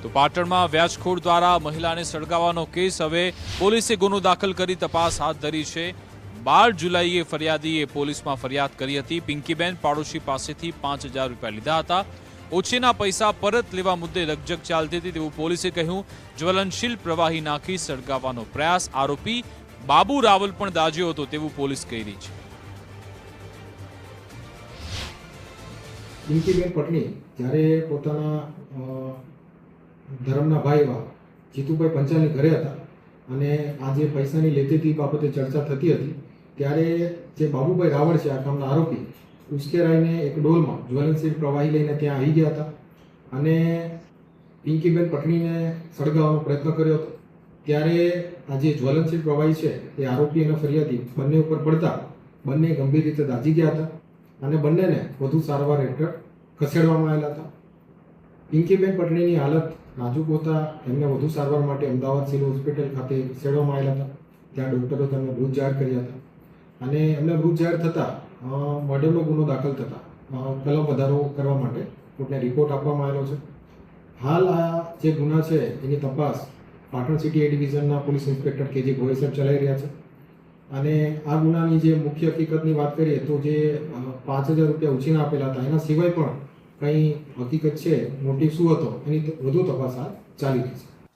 તો પાટણમાં વ્યાજખોર દ્વારા મહિલાને સળગાવવાનો કેસ, હવે પોલીસે ગુનો દાખલ કરી તપાસ હાથ ધરી છે। 12 જુલાઈએ ફરિયાદીએ પોલીસમાં ફરિયાદ કરી હતી। પિંકીબેન પાડોશી પાસેથી 5000 રૂપિયા લીધા હતા। ઓછીના પૈસા પરત લેવા મુદ્દે રકઝક ચાલતી હતી તેવું પોલીસે કહ્યું। જ્વલનશીલ પ્રવાહી નાખી સળગાવવાનો પ્રયાસ, આરોપી બાબુ રાવલ પણ દાઝ્યો હતો તેવું પોલીસ કહી રહી છે। પિંકીબેન પટની જ્યારે પોતાના ધર્મના ભાઈ એવા જીતુભાઈ પંચાલની ઘરે હતા અને આજે પૈસાની લેતીતી બાબતે ચર્ચા થતી હતી ત્યારે જે બાબુભાઈ રાવળ છે આ કામના આરોપી ઉશ્કેરાઈને એક ડોલમાં જ્વલનશીલ પ્રવાહી લઈને ત્યાં આવી ગયા હતા અને પિંકીબેન પટણીને સળગાવવાનો પ્રયત્ન કર્યો હતો। ત્યારે આ જે જ્વલનશીલ પ્રવાહી છે એ આરોપી અને ફરિયાદી બંને ઉપર પડતા બંને ગંભીર રીતે દાઝી ગયા હતા અને બંનેને વધુ સારવાર હેઠળ ખસેડવામાં આવેલા હતા। પિંકીબેન પટણીની હાલત નાજુક હોતા એમને વધુ સારવાર માટે અમદાવાદ સિવિલ હોસ્પિટલ ખાતે ખસેડવામાં આવેલા હતા। ત્યાં ડૉક્ટરો તેમને મૃત જાહેર કર્યા હતા અને એમને મૃત જાહેર થતાં મર્ડરનો ગુનો દાખલ થતાં કલમ વધારો કરવા માટે કોર્ટને રિપોર્ટ આપવામાં આવેલો છે। હાલ આ જે ગુના છે એની તપાસ પાટણ સિટી એ ડિવિઝનના પોલીસ ઇન્સ્પેક્ટર કે જે ગોયલ સાહેબ ચલાવી રહ્યા છે અને આ ગુનાની જે મુખ્ય હકીકતની વાત કરીએ તો જે 5000 રૂપિયા ઉછીના આપેલા હતા એના સિવાય પણ કંઈ હકીકત છે, મોટિવ શું હતો એની વધુ તપાસ ચાલી રહી છે।